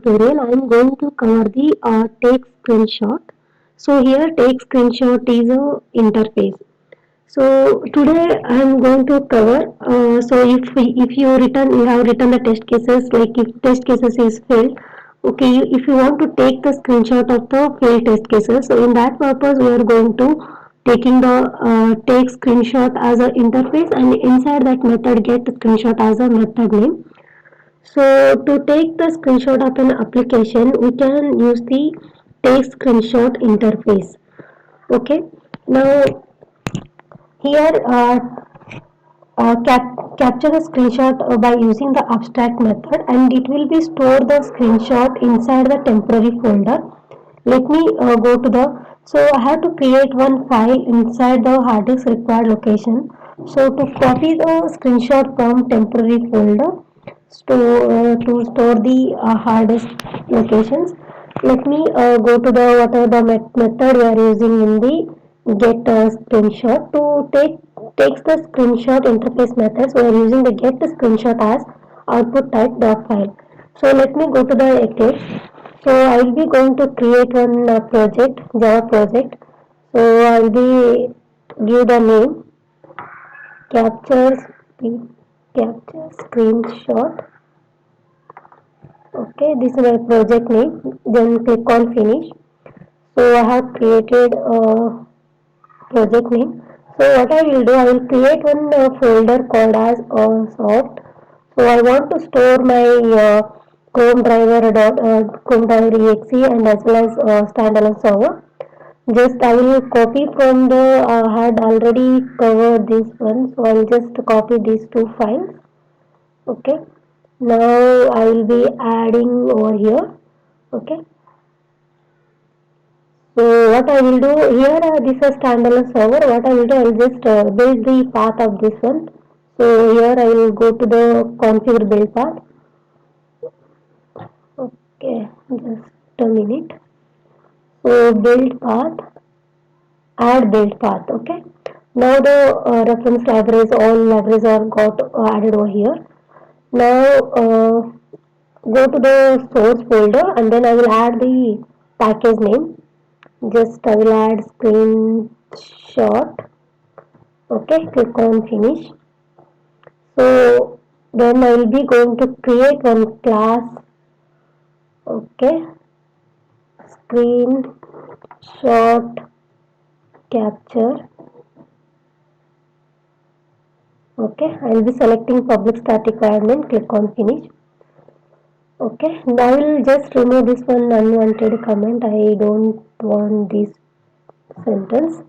tutorial, I am going to cover the take screenshot. So here take screenshot is a interface. So today I am going to cover. So if you have written the test cases, like if test cases is failed, okay. If you want to take the screenshot of the failed test cases, so in that purpose we are going to taking the take screenshot as a interface, and inside that method get screenshot as a method name. So to take the screenshot of an application, we can use the take screenshot interface. Okay. Now here capture the screenshot by using the abstract method, and it will be store the screenshot inside the temporary folder. Let me go to the, so I have to create one file inside the hard disk required location. So to copy the screenshot from temporary folder to store the hard disk locations, let me go to the whatever the method we are using in the get screenshot. To takes the screenshot interface method, so we are using the get screenshot as output type dot file. So let me go to the Eclipse. So I will be going to create one project, Java project. So I will be give the name capture capture screenshot. Okay, this is my project name. Then click on finish. So I have created a project name. So what I will do, I will create one folder called as soft. So I want to store my Chrome driver exe and as well as standalone server. Just I will copy from the had already covered this one, so I will just copy these two files. Okay. Now I will be adding over here. Okay. So what I will do here, this is standalone server. What I will do, I will just build the path of this one. So here I will go to the configure build path. Okay, just a minute. So build path, add build path. Okay. Now the reference libraries, all libraries are got added over here. Now go to the source folder, and then I will add the package name. Just I will add screenshot. Okay, click on finish. So then I will be going to create one class. Okay, screenshot capture. Okay, I will be selecting public static environment. Click on finish. Okay, now I will just remove this one unwanted comment. I don't want this sentence.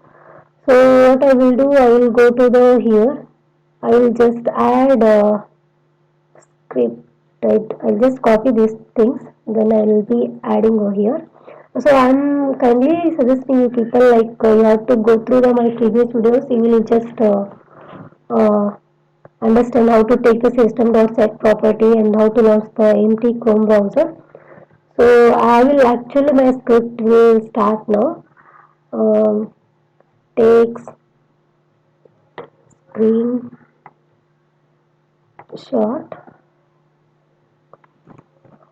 So what I will do, I will go to the here. I will just add a script. Right, I'll just copy these things. Then I will be adding over here. So I'm kindly suggesting you people, like you have to go through my previous videos. You will just uh, understand how to take the system.set property and how to launch the empty Chrome browser. So I will actually, my script will start now. Takes screenshot.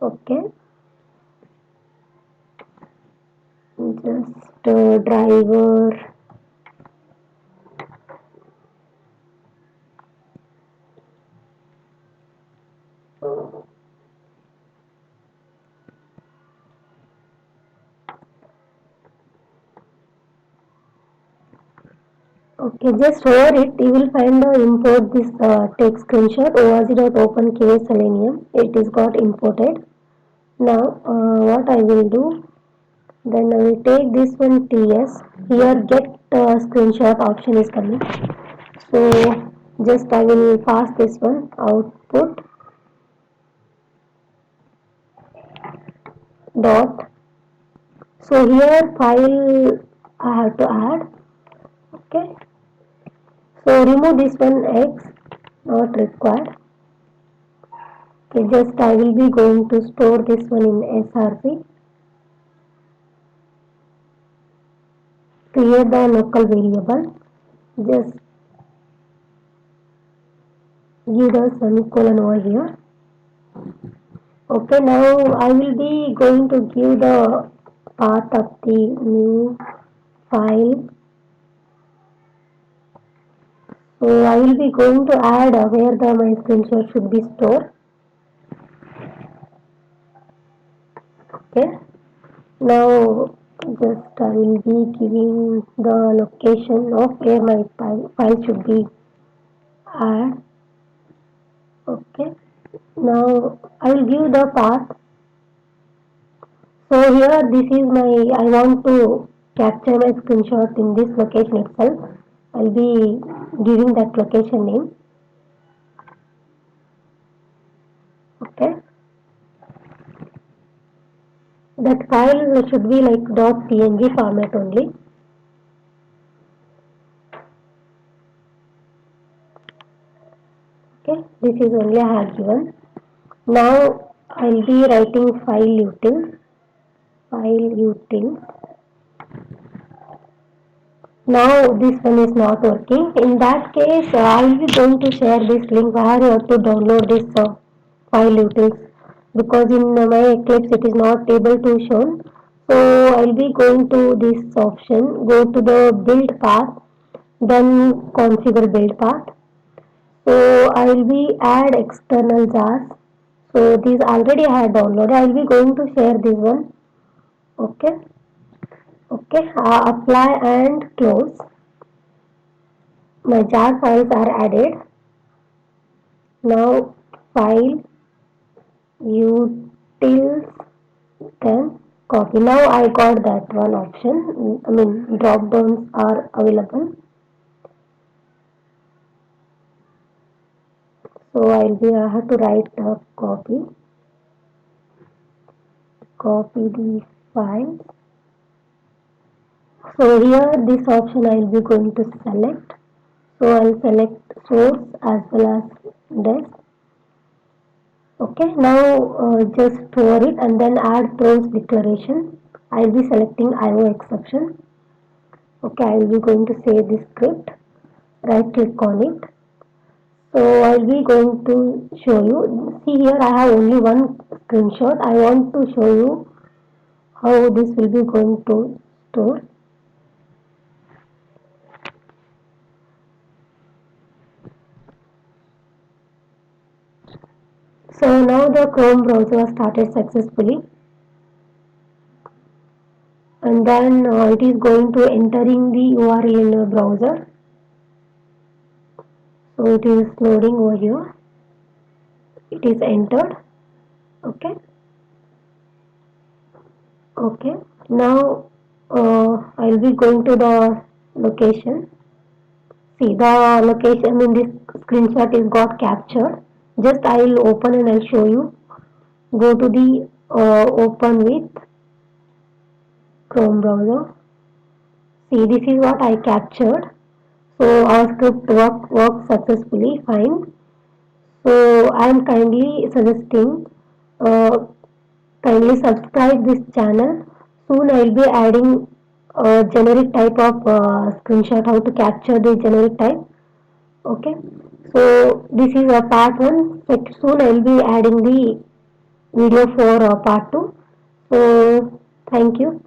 Okay, just driver. Okay, just over it, you will find the import this text screenshot org.openqa selenium. It is got imported. Now, what I will do, then I will take this one TS. Here, get screenshot option is coming. So, just I will pass this one output dot. So here file I have to add. Okay. So remove this one X, not required. Okay, just I will be going to store this one in SRC. Create the local variable. Just give the semicolon over here. Okay, now I will be going to give the path of the new file. So I will be going to add where the my screenshot should be stored. Okay. Now just I will be giving the location of where my file should be add. Okay. Now I will give the path. So here this is my I want to capture my screenshot in this location itself. I'll be giving that location name. Okay. That file should be like .png format only. Okay. This is only I have given. Now I'll be writing file util. File util. Now this one is not working. In that case, I will be going to share this link where you have to download this file utils because in my Eclipse it is not able to show. So I will be going to this option, go to the build path, then configure build path. So I will be add external jars. So these already I had downloaded. I will be going to share this one. Okay. Okay. Apply and close. My jar files are added. Now file utils then copy. Now I got that one option. I mean drop downs are available. So I have to write a copy the file. So here this option I will be going to select. So I'll select source as well as desk. Okay, now just store it and then add throws declaration. I'll be selecting IO exception. Okay, I will be going to save this script. Right click on it. So I'll be going to show you. See here I have only one screenshot. I want to show you how this will be going to store. So now the Chrome browser started successfully. And then it is going to entering the URL in your browser. So it is loading over here. It is entered. Okay. Okay. Now I'll be going to the location. See the location. I mean this screenshot is got captured. Just I will open and I'll show you. Go to the open with Chrome browser. See this is what I captured. So our script worked successfully fine. So I am kindly suggesting uh, kindly subscribe this channel. Soon I will be adding a generic type of screenshot how to capture the generic type. Okay. So this is a part 1. Soon I will be adding the video for part 2. So thank you.